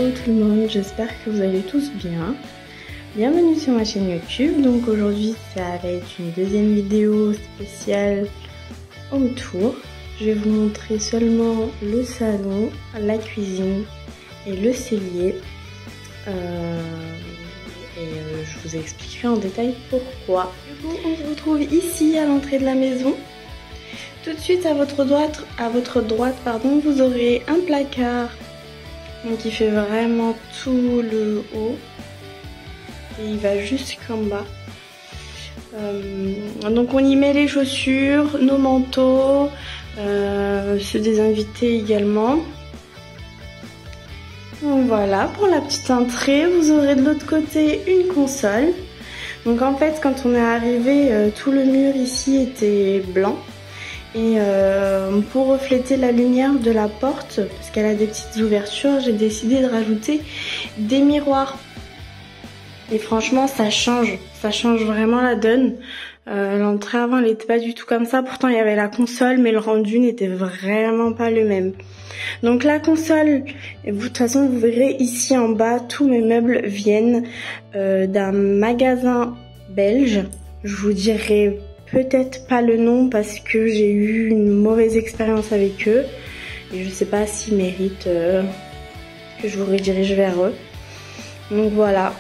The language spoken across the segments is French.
Hello tout le monde, j'espère que vous allez tous bien. Bienvenue sur ma chaîne YouTube. Donc aujourd'hui ça va être une deuxième vidéo spéciale home tour. Je vais vous montrer seulement le salon, la cuisine et le cellier. Je vous expliquerai en détail pourquoi. Du coup on se retrouve ici à l'entrée de la maison. Tout de suite à votre droite, vous aurez un placard qui fait vraiment tout le haut et il va jusqu'en bas. Donc on y met les chaussures, nos manteaux, ceux des invités également. Donc voilà, pour la petite entrée, vous aurez de l'autre côté une console. Donc en fait quand on est arrivé, tout le mur ici était blanc. Et pour refléter la lumière de la porte, parce qu'elle a des petites ouvertures, j'ai décidé de rajouter des miroirs. Et franchement ça change vraiment la donne. L'entrée avant elle n'était pas du tout comme ça, pourtant il y avait la console mais le rendu n'était vraiment pas le même. Donc la console, de toute façon vous verrez ici en bas, tous mes meubles viennent d'un magasin belge. Je vous dirai peut-être pas le nom parce que j'ai eu une mauvaise expérience avec eux et je sais pas s'ils méritent que je vous redirige vers eux. Donc voilà,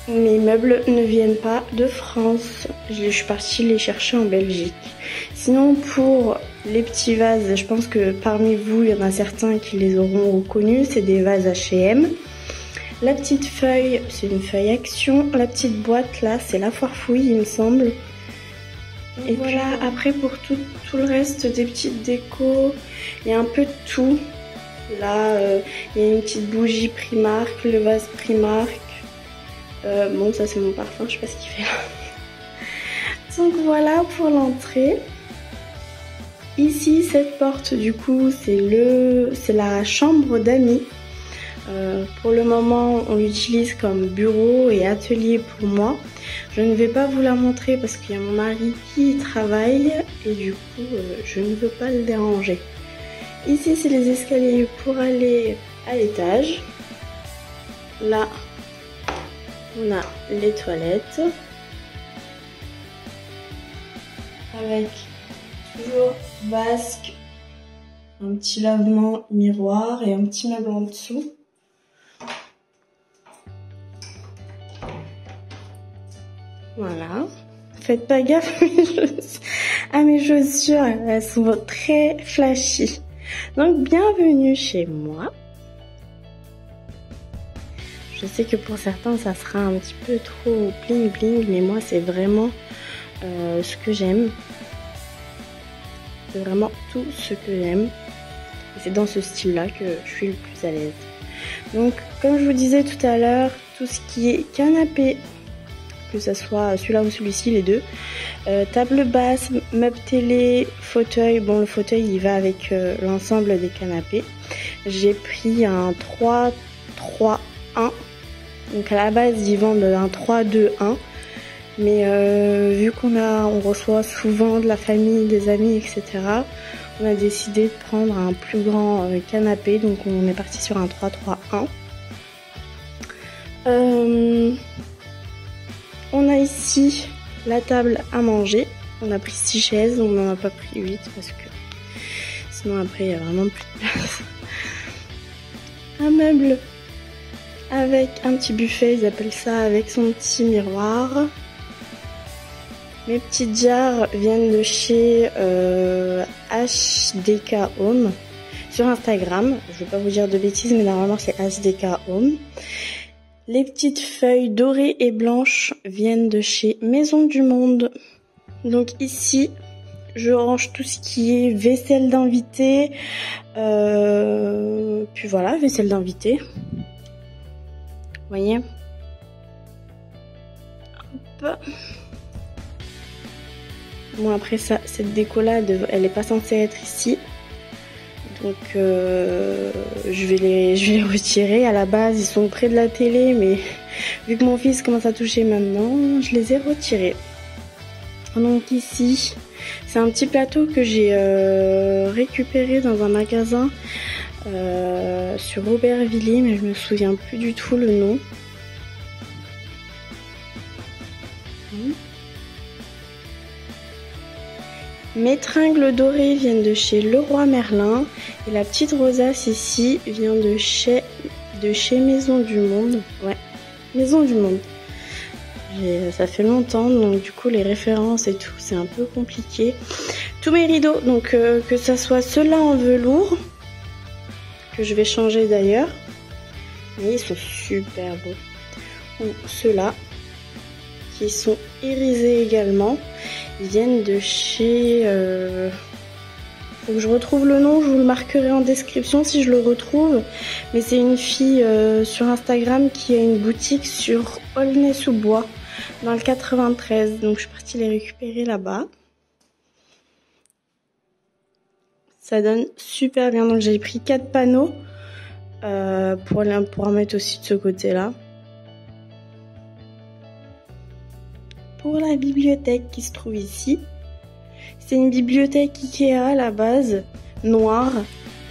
mes meubles ne viennent pas de France, je suis partie les chercher en Belgique. Sinon pour les petits vases, je pense que parmi vous il y en a certains qui les auront reconnus, c'est des vases H&M. La petite feuille, c'est une feuille Action. La petite boîte là, c'est la foire fouille il me semble. Et voilà, après pour tout le reste des petites décos, il y a un peu de tout. Là, il y a une petite bougie Primark, le vase Primark. Bon, ça c'est mon parfum, je sais pas ce qu'il fait là. Donc voilà pour l'entrée. Ici, cette porte, du coup, c'est la chambre d'amis. Pour le moment, on l'utilise comme bureau et atelier pour moi. Je ne vais pas vous la montrer parce qu'il y a mon mari qui y travaille et du coup, je ne veux pas le déranger. Ici, c'est les escaliers pour aller à l'étage. Là, on a les toilettes. Avec toujours vasque, un petit lavement miroir et un petit meuble en dessous. Voilà, faites pas gaffe à mes chaussures, elles sont très flashy. Donc bienvenue chez moi. Je sais que pour certains ça sera un petit peu trop bling bling, mais moi c'est vraiment ce que j'aime. C'est vraiment tout ce que j'aime. Et c'est dans ce style là que je suis le plus à l'aise. Donc comme je vous disais tout à l'heure, tout ce qui est canapé, que ce soit celui-là ou celui-ci, les deux. Table basse, meuble télé, fauteuil. Bon, le fauteuil, il va avec l'ensemble des canapés. J'ai pris un 3-3-1. Donc à la base, ils vendent un 3-2-1. Mais vu on reçoit souvent de la famille, des amis, etc., on a décidé de prendre un plus grand canapé. Donc on est parti sur un 3-3-1. On a ici la table à manger. On a pris 6 chaises, on n'en a pas pris 8 parce que sinon après il n'y a vraiment plus de place. Un meuble avec un petit buffet, ils appellent ça, avec son petit miroir. Mes petites jarres viennent de chez HDK Home sur Instagram. Je ne vais pas vous dire de bêtises, mais normalement c'est HDK Home. Les petites feuilles dorées et blanches viennent de chez Maison du Monde. Donc ici, je range tout ce qui est vaisselle d'invité. Puis voilà, vaisselle d'invité. Vous voyez ? Hop. Bon après ça, cette déco là, elle n'est pas censée être ici. Donc je vais les retirer. À la base ils sont près de la télé, mais vu que mon fils commence à toucher maintenant, je les ai retirés. Donc ici c'est un petit plateau que j'ai récupéré dans un magasin sur Aubervilliers, mais je me souviens plus du tout le nom. Mes tringles dorées viennent de chez Leroy Merlin et la petite rosace ici vient de chez Maison du Monde. Ouais, Maison du Monde. Ça fait longtemps, donc du coup les références et tout, c'est un peu compliqué. Tous mes rideaux, donc que ça soit ceux-là en velours, que je vais changer d'ailleurs, mais ils sont super beaux. Ou ceux-là, qui sont irisés également, ils viennent de chez... Faut que je retrouve le nom, je vous le marquerai en description si je le retrouve. Mais c'est une fille sur Instagram qui a une boutique sur Aulnay-sous-Bois, dans le 93. Donc je suis partie les récupérer là-bas. Ça donne super bien. Donc j'ai pris 4 panneaux pour en mettre aussi de ce côté-là. Pour la bibliothèque qui se trouve ici. C'est une bibliothèque Ikea à la base, noire,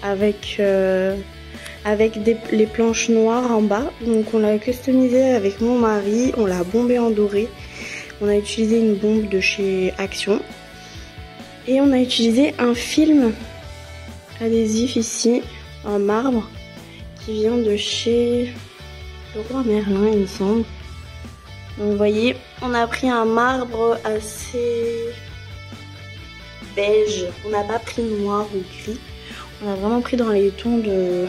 avec les planches noires en bas. Donc on l'a customisée avec mon mari, on l'a bombée en doré. On a utilisé une bombe de chez Action. Et on a utilisé un film adhésif ici, en marbre, qui vient de chez Leroy Merlin, il me semble. Donc vous voyez, on a pris un marbre assez beige, on n'a pas pris noir ou gris, on a vraiment pris dans les tons de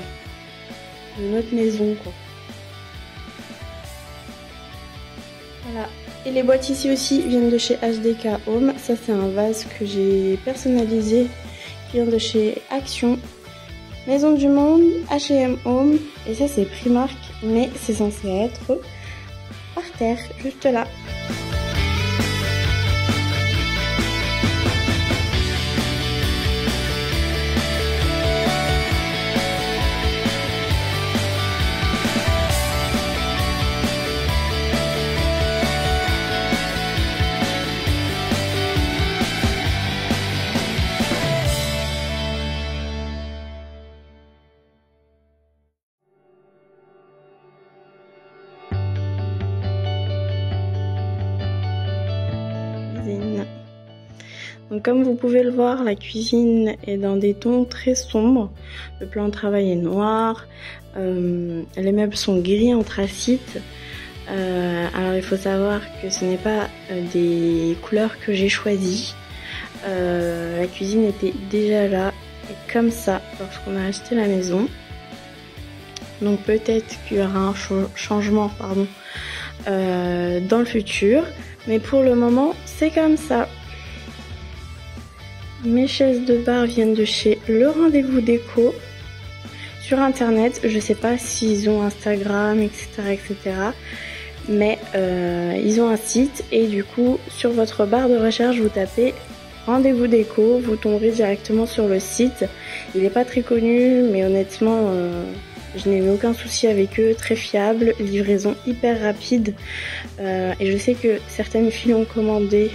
notre maison quoi. Voilà, et les boîtes ici aussi viennent de chez HDK Home. Ça c'est un vase que j'ai personnalisé qui vient de chez Action, Maison du Monde, H&M Home, et ça c'est Primark, mais c'est censé être par terre, juste là. Donc comme vous pouvez le voir, la cuisine est dans des tons très sombres. Le plan de travail est noir, les meubles sont gris anthracite. Alors il faut savoir que ce n'est pas des couleurs que j'ai choisies. La cuisine était déjà là, et comme ça, lorsqu'on a acheté la maison. Donc peut-être qu'il y aura un changement dans le futur. Mais pour le moment, c'est comme ça. Mes chaises de bar viennent de chez Le Rendez-vous Déco. Sur internet, je sais pas s'ils ont Instagram, etc. Mais ils ont un site et du coup, sur votre barre de recherche, vous tapez Rendez-vous Déco, vous tomberez directement sur le site. Il n'est pas très connu, mais honnêtement, je n'ai eu aucun souci avec eux, très fiable, livraison hyper rapide. Et je sais que certaines filles ont commandé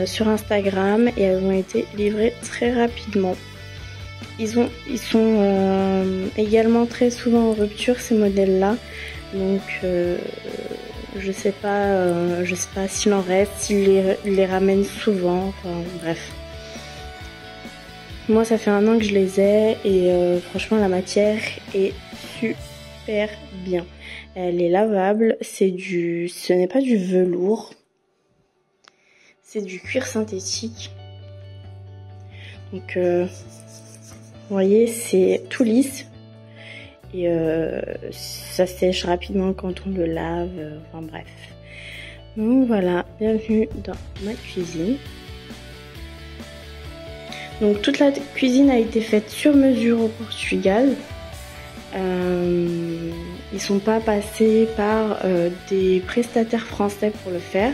sur Instagram et elles ont été livrées très rapidement. Ils sont également très souvent en rupture, ces modèles là, donc je sais pas s'il en reste, s'ils les ramènent souvent, enfin bref. Moi ça fait 1 an que je les ai et franchement la matière est super bien. Elle est lavable, ce n'est pas du velours. C'est du cuir synthétique. Donc, vous voyez, c'est tout lisse. Et ça sèche rapidement quand on le lave. Enfin bref. Donc voilà, bienvenue dans ma cuisine. Donc toute la cuisine a été faite sur mesure au Portugal. Ils sont pas passés par des prestataires français pour le faire.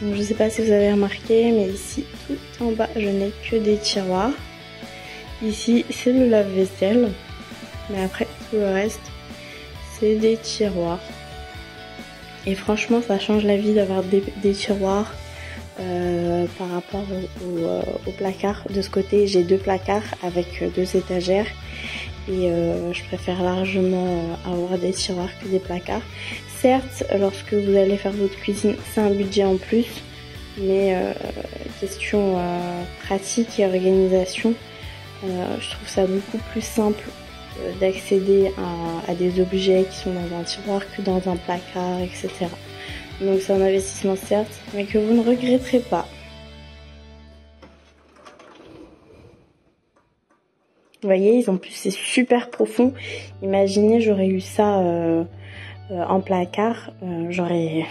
Donc, je ne sais pas si vous avez remarqué, mais ici, tout en bas, je n'ai que des tiroirs. Ici, c'est le lave-vaisselle. Mais après, tout le reste, c'est des tiroirs. Et franchement, ça change la vie d'avoir des tiroirs par rapport au placard. De ce côté, j'ai 2 placards avec 2 étagères. Et je préfère largement avoir des tiroirs que des placards. Certes, lorsque vous allez faire votre cuisine, c'est un budget en plus. Mais question pratique et organisation, je trouve ça beaucoup plus simple d'accéder à des objets qui sont dans un tiroir que dans un placard, etc. Donc c'est un investissement certes, mais que vous ne regretterez pas. Vous voyez, en plus c'est super profond. Imaginez, j'aurais eu ça en placard, j'aurais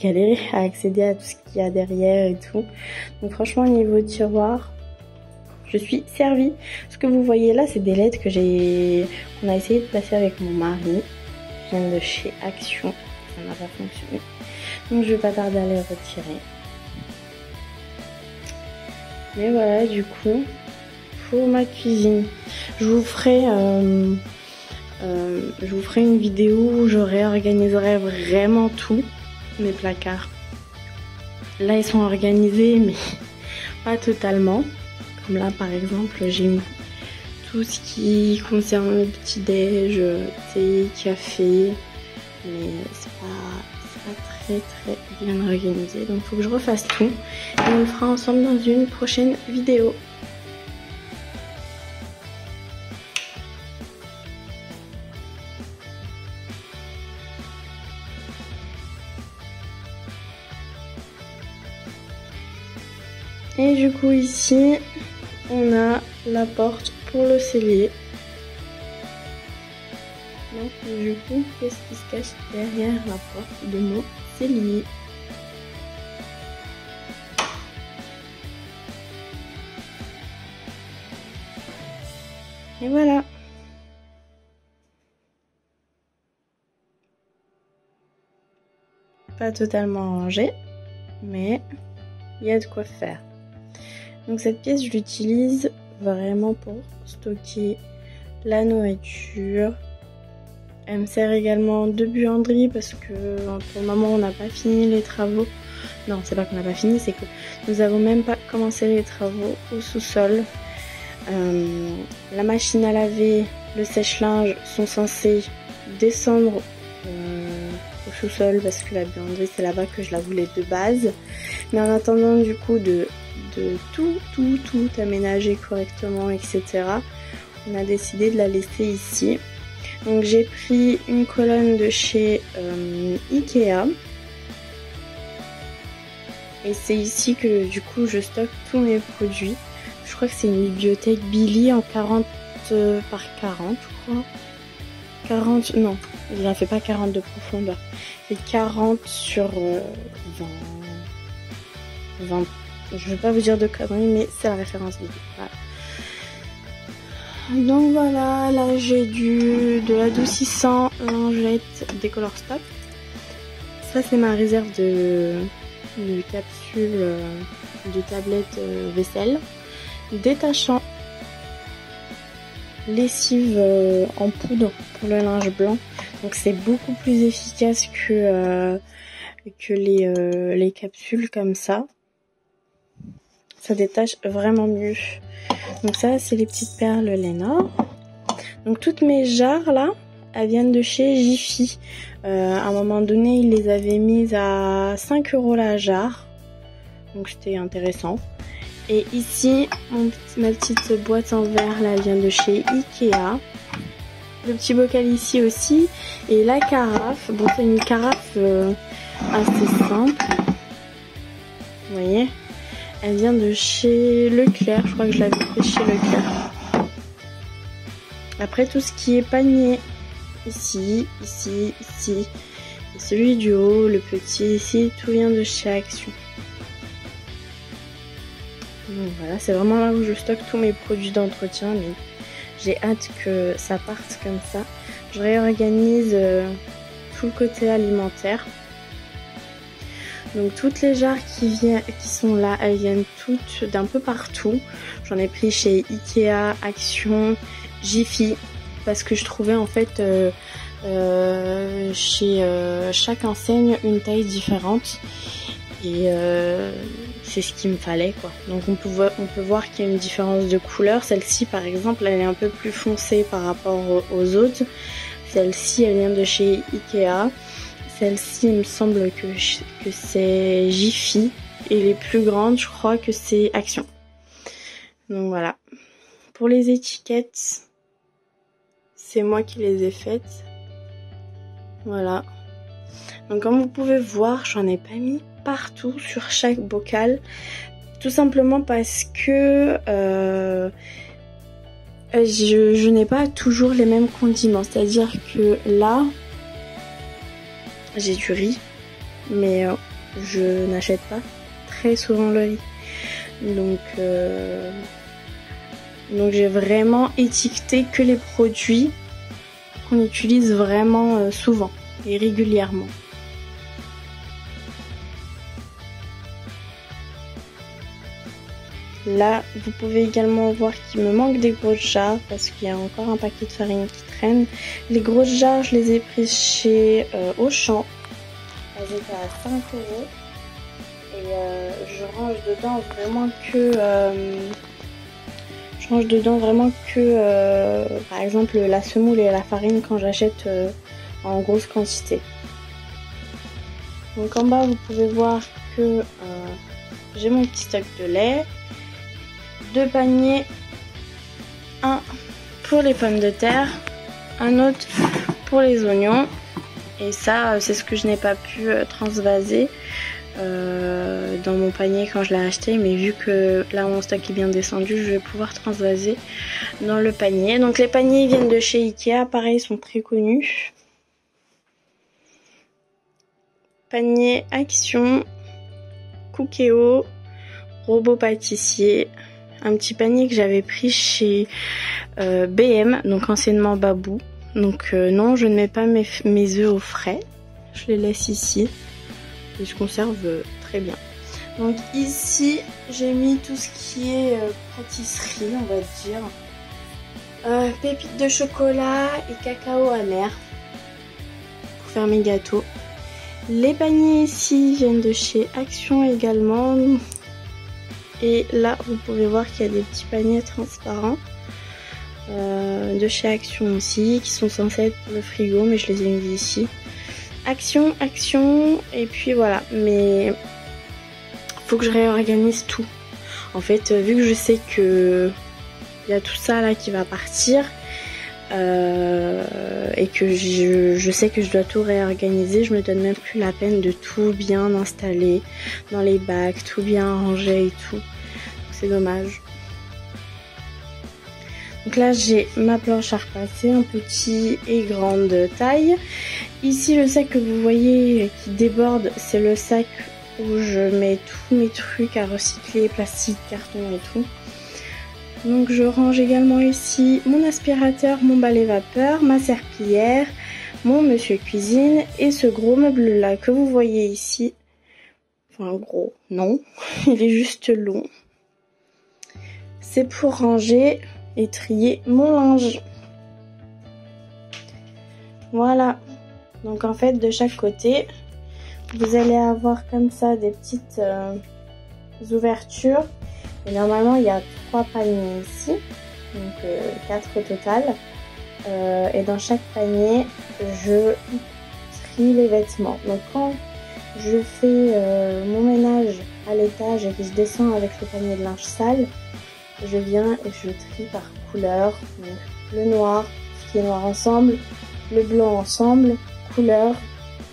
galéré à accéder à tout ce qu'il y a derrière et tout. Donc franchement, au niveau tiroir, je suis servie. Ce que vous voyez là, c'est des lettres qu'on a essayé de placer avec mon mari. Je viens de chez Action, ça n'a pas fonctionné. Donc je vais pas tarder à les retirer. Mais voilà, du coup, pour ma cuisine, je vous ferai une vidéo où je réorganiserai vraiment tout, mes placards. Là, ils sont organisés, mais pas totalement. Comme là, par exemple, j'ai mis tout ce qui concerne le petit-déj, thé, café. Mais c'est pas très bien organisé. Donc, il faut que je refasse tout. Et on le fera ensemble dans une prochaine vidéo. Et du coup ici, on a la porte pour le cellier. Donc du coup, qu'est-ce qui se cache derrière la porte de mon cellier? Et voilà. Pas totalement rangé, mais il y a de quoi faire. Donc cette pièce, je l'utilise vraiment pour stocker la nourriture. Elle me sert également de buanderie parce que pour le moment, on n'a pas fini les travaux. Non, c'est pas qu'on n'a pas fini, c'est que nous n'avons même pas commencé les travaux au sous-sol. La machine à laver, le sèche-linge sont censés descendre au sous-sol parce que la buanderie, c'est là-bas que je la voulais de base. Mais en attendant du coup de tout aménager correctement, etc. On a décidé de la laisser ici. Donc j'ai pris une colonne de chez Ikea. Et c'est ici que du coup je stocke tous mes produits. Je crois que c'est une bibliothèque Billy en 40 par 40, je crois. 40, non, il n'en fait pas 40 de profondeur. Il fait 40 sur 20. Je ne vais pas vous dire de conneries, mais c'est la référence vidéo. Voilà. Donc voilà, là j'ai de l'adoucissant lingette Décolor Stop. Ça c'est ma réserve de capsules de tablette vaisselle. Détachant. Lessive en poudre pour le linge blanc. Donc c'est beaucoup plus efficace que les capsules comme ça. Ça détache vraiment mieux. Donc ça, c'est les petites perles Lénore. Donc toutes mes jarres là, elles viennent de chez Jiffy. À un moment donné, ils les avaient mises à 5 € la jarre. Donc c'était intéressant. Et ici, ma petite boîte en verre là, elle vient de chez Ikea. Le petit bocal ici aussi. Et la carafe, bon c'est une carafe assez simple. Vous voyez ? Elle vient de chez Leclerc, je crois que je l'avais fait chez Leclerc. Après tout ce qui est panier, ici, et celui du haut, le petit ici, tout vient de chez Action. Donc voilà, c'est vraiment là où je stocke tous mes produits d'entretien, mais j'ai hâte que ça parte comme ça. Je réorganise tout le côté alimentaire. Donc toutes les jarres qui sont là, elles viennent toutes d'un peu partout. J'en ai pris chez Ikea, Action, Jiffy, parce que je trouvais en fait chez chaque enseigne une taille différente et c'est ce qu'il me fallait quoi. Donc on peut voir qu'il y a une différence de couleur. Celle-ci par exemple elle est un peu plus foncée par rapport aux autres. Celle-ci elle vient de chez Ikea. Celle-ci il me semble que c'est Jiffy et les plus grandes je crois que c'est Action. Donc voilà. Pour les étiquettes, c'est moi qui les ai faites. Voilà. Donc comme vous pouvez voir, j'en ai pas mis partout sur chaque bocal. Tout simplement parce que je n'ai pas toujours les mêmes condiments. C'est-à-dire que là, j'ai du riz, mais je n'achète pas très souvent le riz. Donc j'ai vraiment étiqueté que les produits qu'on utilise vraiment souvent et régulièrement. Là, vous pouvez également voir qu'il me manque des grosses jarres parce qu'il y a encore un paquet de farine qui traîne. Les grosses jarres, je les ai prises chez Auchan. Elles étaient à 5 €. Et je range dedans vraiment que par exemple la semoule et la farine quand j'achète en grosse quantité. Donc en bas vous pouvez voir que j'ai mon petit stock de lait, 2 paniers, un pour les pommes de terre, un autre pour les oignons et ça c'est ce que je n'ai pas pu transvaser dans mon panier quand je l'ai acheté, mais vu que là mon stock est bien descendu, je vais pouvoir transvaser dans le panier. Donc les paniers viennent de chez Ikea, pareil, ils sont très connus. Panier Action, Cookéo, Robot Pâtissier, un petit panier que j'avais pris chez BM, donc anciennement Babou. Donc non, je ne mets pas mes œufs au frais, je les laisse ici. Et je conserve très bien. Donc ici j'ai mis tout ce qui est pâtisserie on va dire. Pépites de chocolat et cacao amer pour faire mes gâteaux. Les paniers ici viennent de chez Action également. Et là vous pouvez voir qu'il y a des petits paniers transparents de chez Action aussi qui sont censés être pour le frigo, mais je les ai mis ici. Action, et puis voilà, mais faut que je réorganise tout. En fait, vu que je sais que il y a tout ça là qui va partir et que je sais que je dois tout réorganiser, je me donne même plus la peine de tout bien installer dans les bacs, tout bien ranger et tout. C'est dommage. Donc là j'ai ma planche à repasser en petit et grande taille. Ici le sac que vous voyez qui déborde, c'est le sac où je mets tous mes trucs à recycler, plastique, carton et tout. Donc je range également ici mon aspirateur, mon balai vapeur, ma serpillière, mon monsieur cuisine et ce gros meuble là que vous voyez ici. Enfin gros, non, il est juste long. C'est pour ranger et trier mon linge. Voilà. Donc en fait de chaque côté vous allez avoir comme ça des petites ouvertures et normalement il y a 3 paniers ici, donc 4 au total, et dans chaque panier je trie les vêtements. Donc quand je fais mon ménage à l'étage et que je descends avec le panier de linge sale, je viens et je trie par couleur, donc le noir, ce qui est noir ensemble, le blanc ensemble, couleur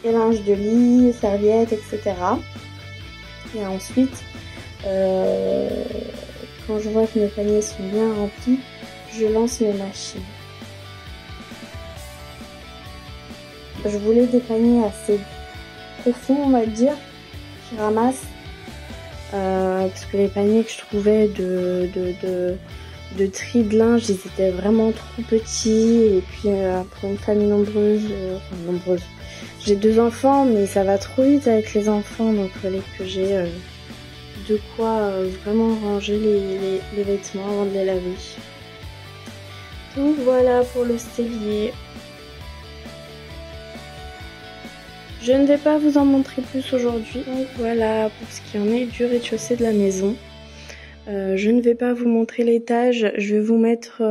et linge de lit, serviettes, etc. Et ensuite, quand je vois que mes paniers sont bien remplis, je lance mes machines. Je voulais des paniers assez profonds, on va dire, qui ramassent. Parce que les paniers que je trouvais de tri de linge, ils étaient vraiment trop petits. Et puis pour une famille nombreuse, j'ai 2 enfants, mais ça va trop vite avec les enfants, donc il fallait que j'ai de quoi vraiment ranger les vêtements avant de les laver. Donc voilà pour le cellier. Je ne vais pas vous en montrer plus aujourd'hui. Donc voilà pour ce qui en est du rez-de-chaussée de la maison. Je ne vais pas vous montrer l'étage. Je vais vous mettre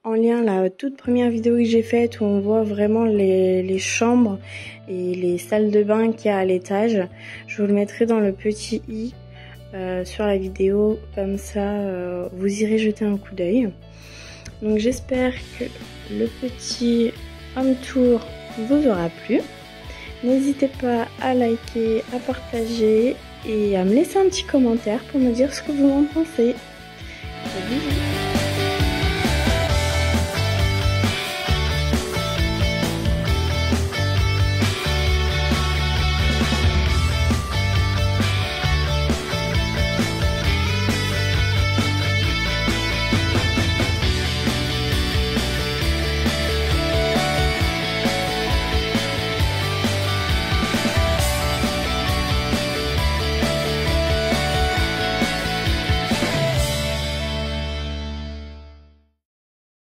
en lien la toute première vidéo que j'ai faite où on voit vraiment les chambres et les salles de bain qu'il y a à l'étage. Je vous le mettrai dans le petit i sur la vidéo. Comme ça, vous irez jeter un coup d'œil. Donc j'espère que le petit home tour vous aura plu. N'hésitez pas à liker, à partager et à me laisser un petit commentaire pour me dire ce que vous en pensez. Bisous.